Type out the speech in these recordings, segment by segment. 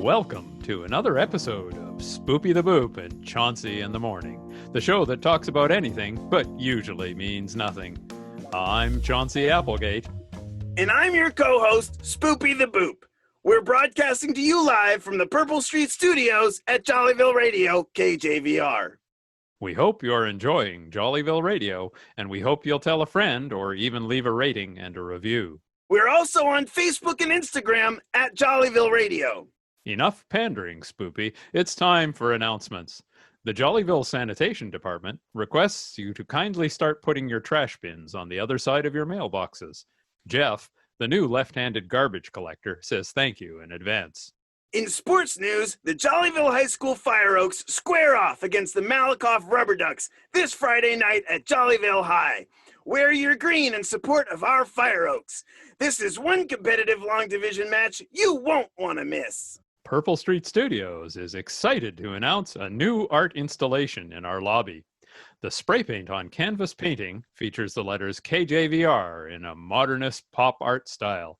Welcome to another episode of Sboopie the Boop and Chauncy in the Morning, the show that talks about anything but usually means nothing. I'm Chauncey Applegate. And I'm your co-host, Sboopie the Boop. We're broadcasting to you live from the Purple Street Studios at Jollyville Radio, KJVR. We hope you're enjoying Jollyville Radio, and we hope you'll tell a friend or even leave a rating and a review. We're also on Facebook and Instagram at Jollyville Radio. Enough pandering, Sboopie. It's time for announcements. The Jollyville Sanitation Department requests you to kindly start putting your trash bins on the other side of your mailboxes. Jeff, the new left-handed garbage collector, says thank you in advance. In sports news, the Jollyville High School Fire Oaks square off against the Malakoff Rubber Ducks this Friday night at Jollyville High. Wear your green in support of our Fire Oaks. This is one competitive long division match you won't want to miss. Purple Street Studios is excited to announce a new art installation in our lobby. The spray paint on canvas painting features the letters KJVR in a modernist pop art style.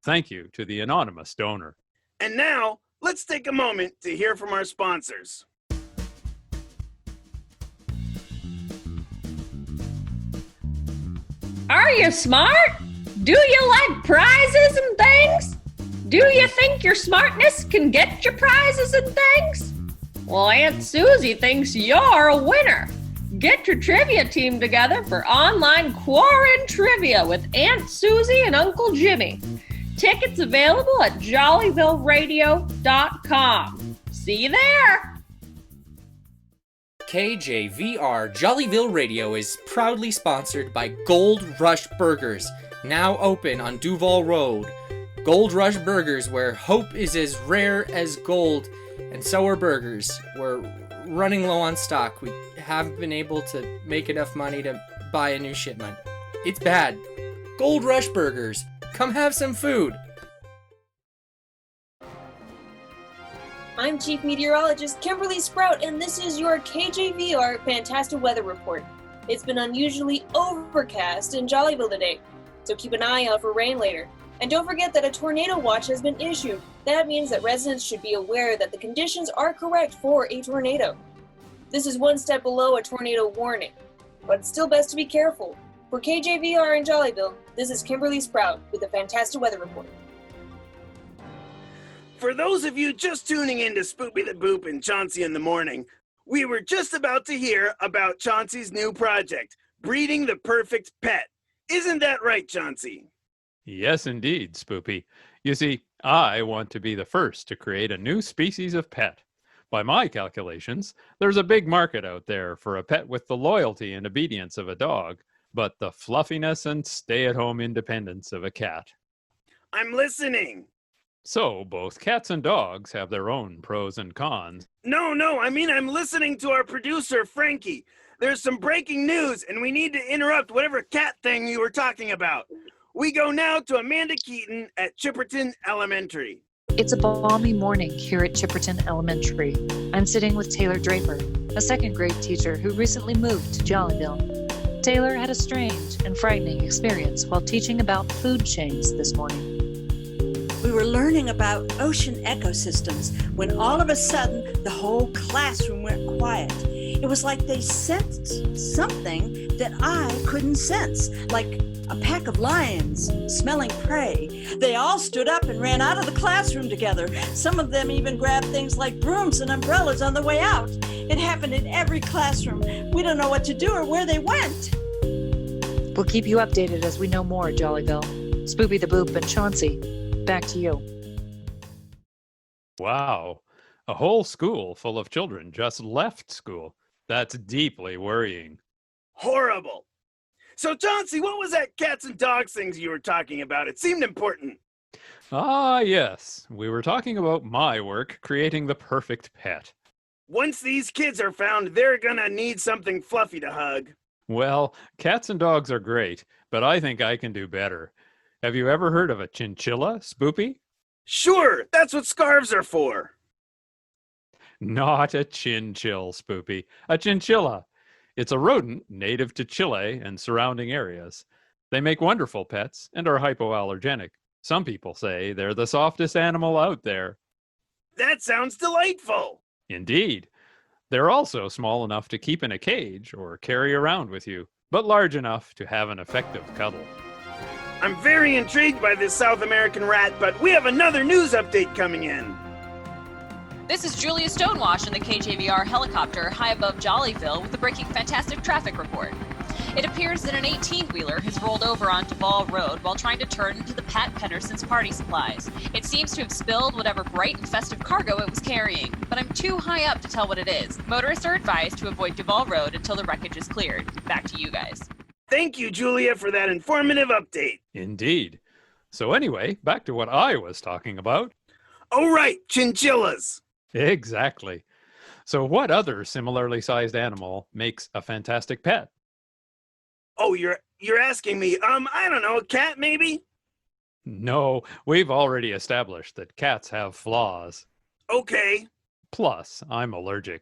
Thank you to the anonymous donor. And now, let's take a moment to hear from our sponsors. Are you smart? Do you like prizes and things? Do you think your smartness can get you prizes and things? Well, Aunt Susie thinks you're a winner. Get your trivia team together for online Quarren Trivia with Aunt Susie and Uncle Jimmy. Tickets available at jollyvilleradio.com. See you there! KJVR Jollyville Radio is proudly sponsored by Gold Rush Burgers, now open on Duval Road. Gold Rush Burgers, where hope is as rare as gold, and so are burgers. We're running low on stock. We haven't been able to make enough money to buy a new shipment. It's bad. Gold Rush Burgers. Come have some food. I'm Chief Meteorologist Kimberly Sprout, and this is your KJVR Fantastic Weather Report. It's been unusually overcast in Jollyville today, so keep an eye out for rain later. And don't forget that a tornado watch has been issued. That means that residents should be aware that the conditions are correct for a tornado. This is one step below a tornado warning, but it's still best to be careful. For KJVR in Jollyville, this is Kimberly Sprout with the Fantastic Weather Report. For those of you just tuning in to Sboopie the Boop and Chauncy in the Morning, we were just about to hear about Chauncey's new project, Breeding the Perfect Pet. Isn't that right, Chauncy? Yes, indeed, Sboopie. You see, I want to be the first to create a new species of pet. By my calculations, there's a big market out there for a pet with the loyalty and obedience of a dog, but the fluffiness and stay-at-home independence of a cat. I'm listening. So, both cats and dogs have their own pros and cons. No, I'm listening to our producer, Frankie. There's some breaking news, and we need to interrupt whatever cat thing you were talking about. We go now to Amanda Keeton at Chipperton Elementary. It's a balmy morning here at Chipperton Elementary. I'm sitting with Taylor Draper, a second grade teacher who recently moved to Jollyville. Taylor had a strange and frightening experience while teaching about food chains this morning. We were learning about ocean ecosystems when all of a sudden the whole classroom went quiet. It was like they sensed something that I couldn't sense, like a pack of lions smelling prey. They all stood up and ran out of the classroom together. Some of them even grabbed things like brooms and umbrellas on the way out. It happened in every classroom. We don't know what to do or where they went. We'll keep you updated as we know more, Jollyville. Sboopie the Boop and Chauncy, back to you. Wow, a whole school full of children just left school. That's deeply worrying. Horrible. So, Chauncy, what was that cats and dogs things you were talking about? It seemed important. Ah, yes. We were talking about my work creating the perfect pet. Once these kids are found, they're gonna need something fluffy to hug. Well, cats and dogs are great, but I think I can do better. Have you ever heard of a chinchilla, Sboopie? Sure, that's what scarves are for. Not a chinchill, Sboopie. A chinchilla. It's a rodent native to Chile and surrounding areas. They make wonderful pets and are hypoallergenic. Some people say they're the softest animal out there. That sounds delightful. Indeed. They're also small enough to keep in a cage or carry around with you, but large enough to have an effective cuddle. I'm very intrigued by this South American rat, but we have another news update coming in. This is Julia Stonewash in the KJVR helicopter high above Jollyville with a breaking fantastic traffic report. It appears that an 18-wheeler has rolled over onto Ball Road while trying to turn into the Pat Penderson's party supplies. It seems to have spilled whatever bright and festive cargo it was carrying, but I'm too high up to tell what it is. Motorists are advised to avoid Duval Road until the wreckage is cleared. Back to you guys. Thank you, Julia, for that informative update. Indeed. So anyway, back to what I was talking about. Oh, right, chinchillas. Exactly. So what other similarly sized animal makes a fantastic pet? Oh, you're asking me. I don't know, a cat maybe? No, we've already established that cats have flaws. Okay. Plus, I'm allergic.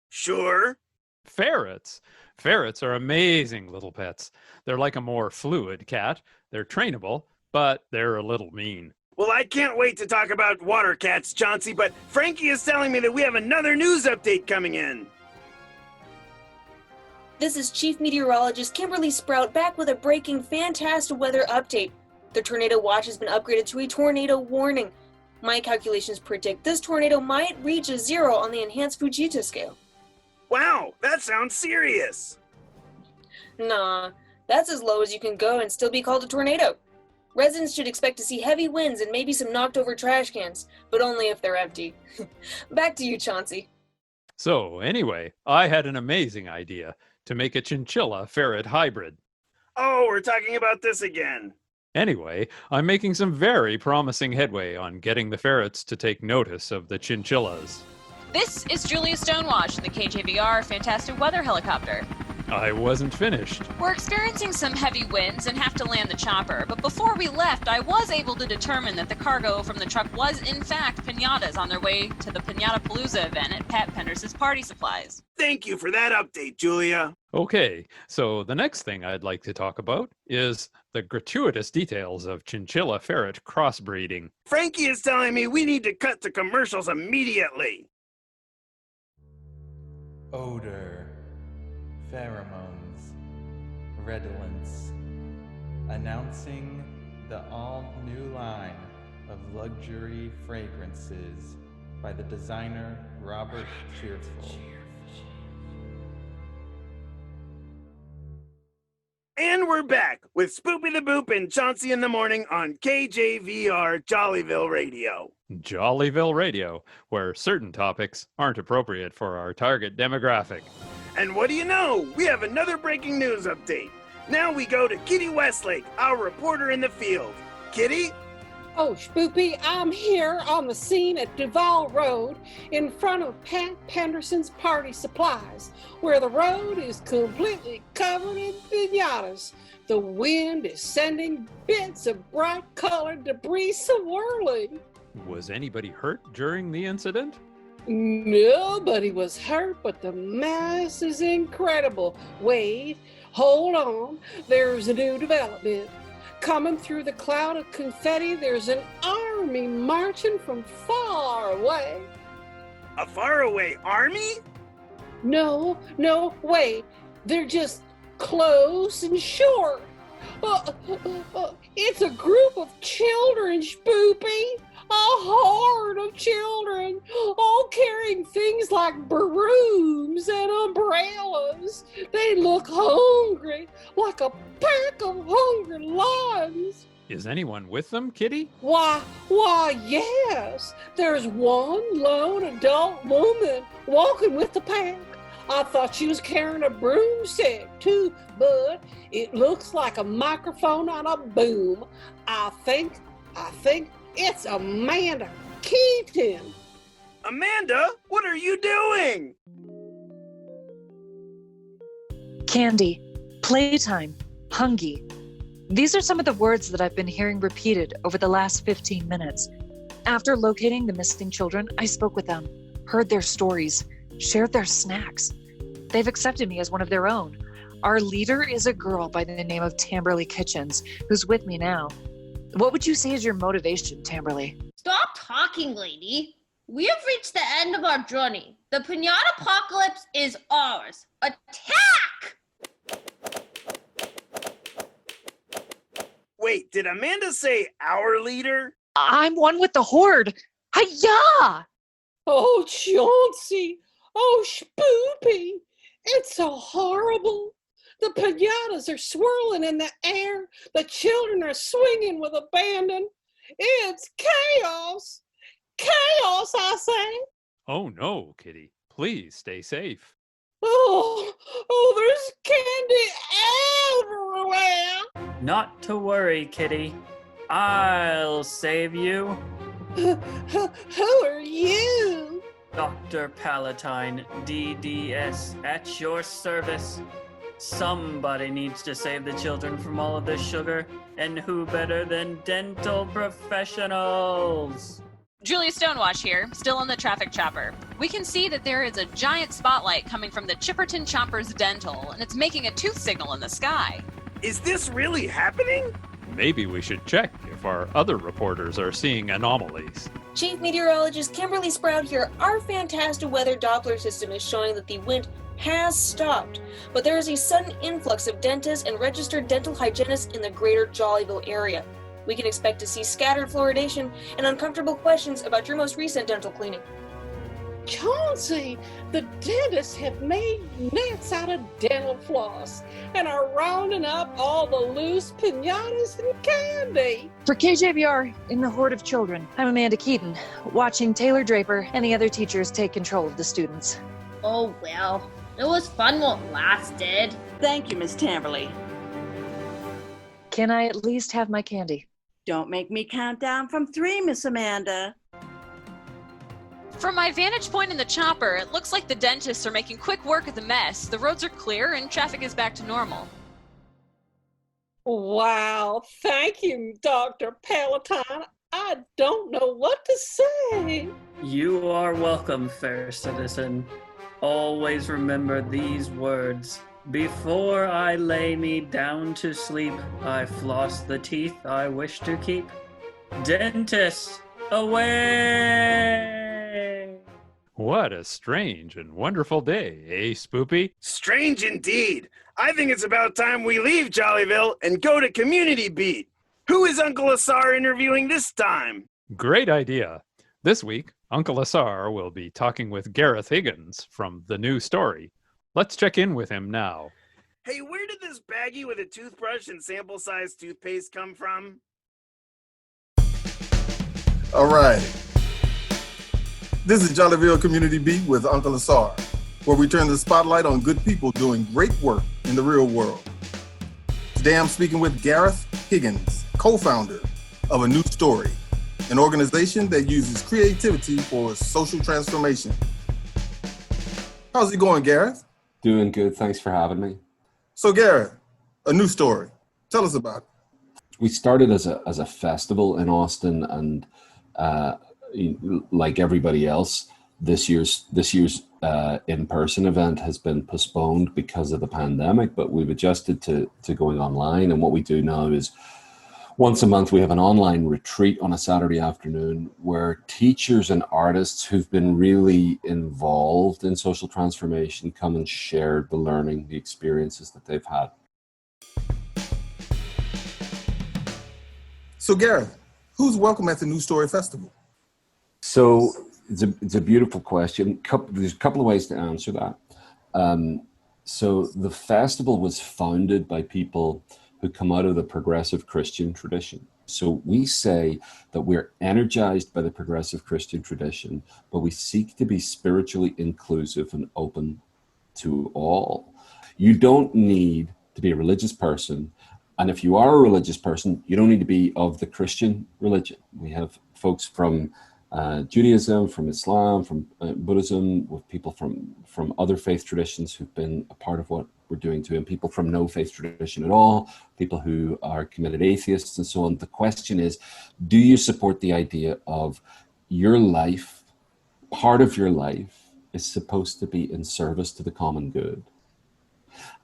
Sure. Ferrets. Ferrets are amazing little pets. They're like a more fluid cat. They're trainable, but they're a little mean. Well, I can't wait to talk about water cats, Chauncy, but Frankie is telling me that we have another news update coming in. This is Chief Meteorologist Kimberly Sprout back with a breaking fantastic weather update. The tornado watch has been upgraded to a tornado warning. My calculations predict this tornado might reach a 0 on the enhanced Fujita scale. Wow, that sounds serious. Nah, that's as low as you can go and still be called a tornado. Residents should expect to see heavy winds and maybe some knocked over trash cans, but only if they're empty. Back to you, Chauncy. So anyway, I had an amazing idea to make a chinchilla ferret hybrid. Oh, we're talking about this again. Anyway, I'm making some very promising headway on getting the ferrets to take notice of the chinchillas. This is Julia Stonewash in the KJVR fantastic weather helicopter. I wasn't finished. We're experiencing some heavy winds and have to land the chopper, but before we left, I was able to determine that the cargo from the truck was in fact piñatas on their way to the Piñata Palooza event at Pat Penderson's Party Supplies. Thank you for that update, Julia. Okay, so the next thing I'd like to talk about is the gratuitous details of chinchilla ferret crossbreeding. Frankie is telling me we need to cut to commercials immediately. Odor, pheromones, redolence, announcing the all-new line of luxury fragrances by the designer Robert Cheerful. And we're back with Sboopie the Boop and Chauncy in the morning on KJVR Jollyville Radio. Jollyville Radio, where certain topics aren't appropriate for our target demographic. And what do you know? We have another breaking news update. Now we go to Kitty Westlake, our reporter in the field. Kitty? Oh, Sboopie, I'm here on the scene at Duval Road in front of Pat Penderson's Party Supplies, where the road is completely covered in piñatas. The wind is sending bits of bright-colored debris swirling. Was anybody hurt during the incident? Nobody was hurt, but the mess is incredible. Wait, hold on, there's a new development. Coming through the cloud of confetti, there's an army marching from far away. A faraway army? No, wait. They're just close and short. It's a group of children, Sboopie. A horde of children, all carrying things like brooms and umbrellas. They look hungry, like a pack of hungry lions. Is anyone with them, Kitty? Why, yes. There's one lone adult woman walking with the pack. I thought she was carrying a broomstick too, but it looks like a microphone on a boom. I think it's Amanda Keeton. Amanda, what are you doing? Candy, playtime, hungry. These are some of the words that I've been hearing repeated over the last 15 minutes. After locating the missing children, I spoke with them, heard their stories, shared their snacks. They've accepted me as one of their own. Our leader is a girl by the name of Kimberly Kitchens, who's with me now. What would you say is your motivation, Kimberly? Stop talking, lady. We have reached the end of our journey. The pinata apocalypse is ours. Attack! Wait, did Amanda say our leader? I'm one with the horde. Hi-ya! Oh, Chauncy! Oh, Sboopie! It's so horrible. The pinatas are swirling in the air. The children are swinging with abandon. It's chaos! Chaos, I say! Oh no, Kitty. Please stay safe. Oh, there's candy everywhere! Not to worry, Kitty. I'll save you. Who are you? Dr. Palatine, DDS, at your service. Somebody needs to save the children from all of this sugar, and who better than dental professionals? Julia Stonewash here, still on the traffic chopper. We can see that there is a giant spotlight coming from the Chipperton Chompers Dental, and it's making a tooth signal in the sky. Is this really happening? Maybe we should check if our other reporters are seeing anomalies. Chief Meteorologist Kimberly Sprout here. Our fantastic weather Doppler system is showing that the wind has stopped, but there is a sudden influx of dentists and registered dental hygienists in the greater Jollyville area. We can expect to see scattered fluoridation and uncomfortable questions about your most recent dental cleaning. Chauncy, the dentists have made nets out of dental floss and are rounding up all the loose pinatas and candy. For KJVR in the Horde of Children, I'm Amanda Keeton, watching Taylor Draper and the other teachers take control of the students. Oh well, it was fun while it lasted. Thank you, Miss Tamberly. Can I at least have my candy? Don't make me count down from 3, Miss Amanda. From my vantage point in the chopper, it looks like the dentists are making quick work of the mess. The roads are clear and traffic is back to normal. Wow, thank you, Dr. Palatine. I don't know what to say. You are welcome, fair citizen. Always remember these words. Before I lay me down to sleep, I floss the teeth I wish to keep. Dentist, away! What a strange and wonderful day, eh, Sboopie? Strange indeed. I think it's about time we leave Jollyville and go to Community Beat. Who is UncleASAR interviewing this time? Great idea. This week, UncleASAR will be talking with Gareth Higgins from The New Story. Let's check in with him now. Hey, where did this baggie with a toothbrush and sample-sized toothpaste come from? All right. This is Jollyville Community Beat with UncleASAR, where we turn the spotlight on good people doing great work in the real world. Today I'm speaking with Gareth Higgins, co-founder of A New Story, an organization that uses creativity for social transformation. How's it going, Gareth? Doing good. Thanks for having me. So, Gareth, A New Story. Tell us about it. We started as a festival in Austin, and like everybody else, this year's in-person event has been postponed because of the pandemic. But we've adjusted to going online, and what we do now is once a month we have an online retreat on a Saturday afternoon where teachers and artists who've been really involved in social transformation come and share the learning, the experiences that they've had. So, Gareth, who's welcome at the New Story Festival? So it's a beautiful question. There's a couple of ways to answer that. So the festival was founded by people who come out of the progressive Christian tradition. So we say that we're energized by the progressive Christian tradition, but we seek to be spiritually inclusive and open to all. You don't need to be a religious person. And if you are a religious person, you don't need to be of the Christian religion. We have folks from Judaism, from Islam, from Buddhism, with people from other faith traditions who've been a part of what we're doing too, and people from no faith tradition at all, people who are committed atheists and so on. The question is, do you support the idea of your life, part of your life is supposed to be in service to the common good?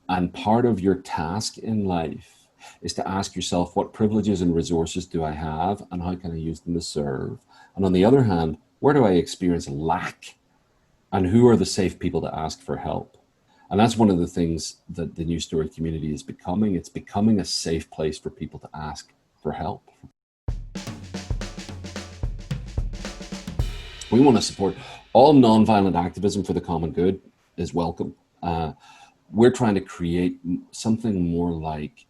And part of your task in life is to ask yourself, what privileges and resources do I have, and how can I use them to serve? And on the other hand, Where do I experience lack? And who are the safe people to ask for help? And that's one of the things that the New Story community is becoming. It's becoming a safe place for people to ask for help. We want to support all nonviolent activism for the common good is welcome. We're trying to create something more like,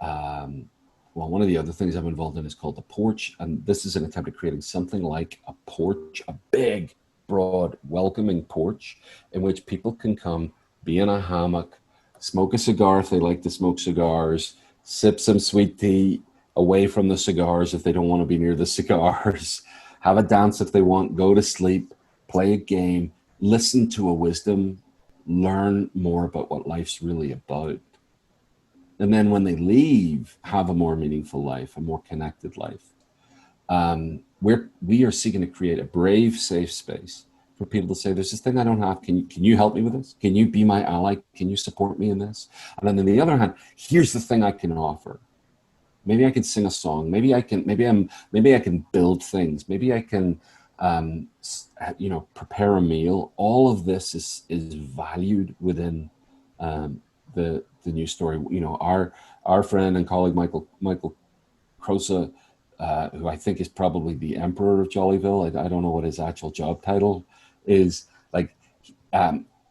well, one of the other things I'm involved in is called The Porch. And this is an attempt at creating something like a porch, a big, broad, welcoming porch in which people can come, be in a hammock, smoke a cigar if they like to smoke cigars, sip some sweet tea away from the cigars if they don't want to be near the cigars, have a dance if they want, go to sleep, play a game, listen to a wisdom, learn more about what life's really about. And then when they leave, have a more meaningful life, a more connected life. We are seeking to create a brave, safe space for people to say, there's this thing I don't have. Can you help me with this? Can you be my ally? Can you support me in this? And then on the other hand, here's the thing I can offer. Maybe I can sing a song. Maybe I can build things. Maybe I can, prepare a meal. All of this is valued within the New Story. You know, our friend and colleague Michael Crosa, who I think is probably the emperor of Jollyville. I don't know what his actual job title is. Like,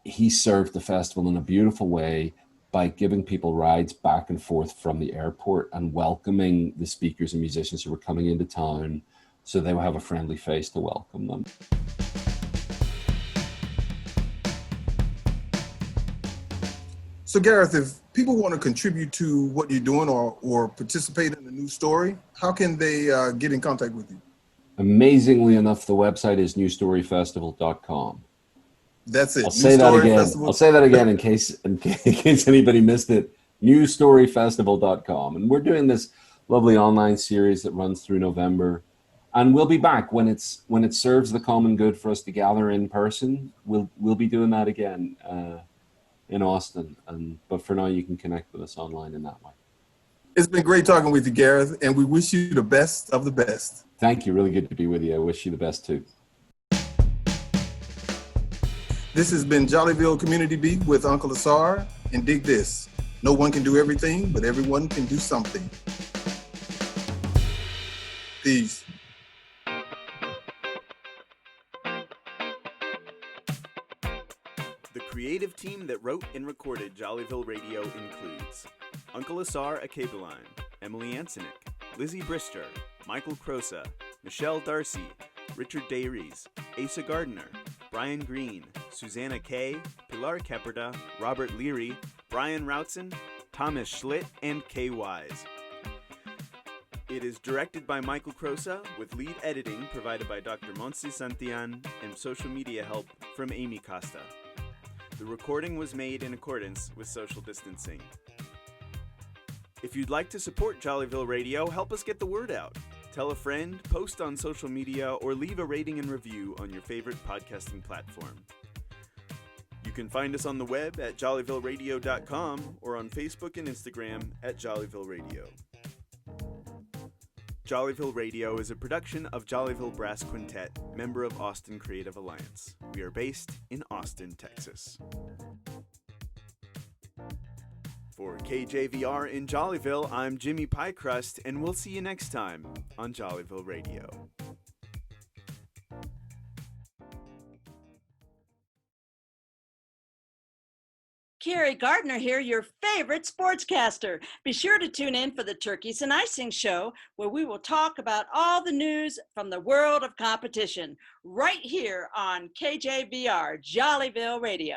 he served the festival in a beautiful way by giving people rides back and forth from the airport and welcoming the speakers and musicians who were coming into town, so they will have a friendly face to welcome them. So Gareth, if people want to contribute to what you're doing or participate in the New Story, how can they get in contact with you? Amazingly enough, the website is newstoryfestival.com. That's it. I'll say that again in case anybody missed it. Newstoryfestival.com. And we're doing this lovely online series that runs through November. And we'll be back when it serves the common good for us to gather in person. We'll be doing that again in Austin. But for now, you can connect with us online in that way. It's been great talking with you, Gareth, and we wish you the best of the best. Thank you. Really good to be with you. I wish you the best too. This has been Jollyville Community Beat with UncleASAR, and dig this: no one can do everything, but everyone can do something. Peace. The creative team that wrote and recorded Jollyville Radio includes UncleASAR Akabeline, Emily Ansonik, Lizzie Brister, Michael Crosa, Michelle Darcy, Richard Dayries, Asa Gardner, Brian Green, Susanna Kay, Pilar Keperda, Robert Leary, Brian Routson, Thomas Schlitt, and Kay Wise. It is directed by Michael Crosa, with lead editing provided by Dr. Montse Santillan and social media help from Amy Costa. The recording was made in accordance with social distancing. If you'd like to support Jollyville Radio, help us get the word out. Tell a friend, post on social media, or leave a rating and review on your favorite podcasting platform. You can find us on the web at jollyvilleradio.com or on Facebook and Instagram at Jollyville Radio. Jollyville Radio is a production of Jollyville Brass Quintet, member of Austin Creative Alliance. We are based in Austin, Texas. For KJVR in Jollyville, I'm Jimmy Piecrust, and we'll see you next time on Jollyville Radio. Carrie Gardner here, your favorite sportscaster. Be sure to tune in for the Turkeys and Icing Show, where we will talk about all the news from the world of competition, right here on KJVR Jollyville Radio.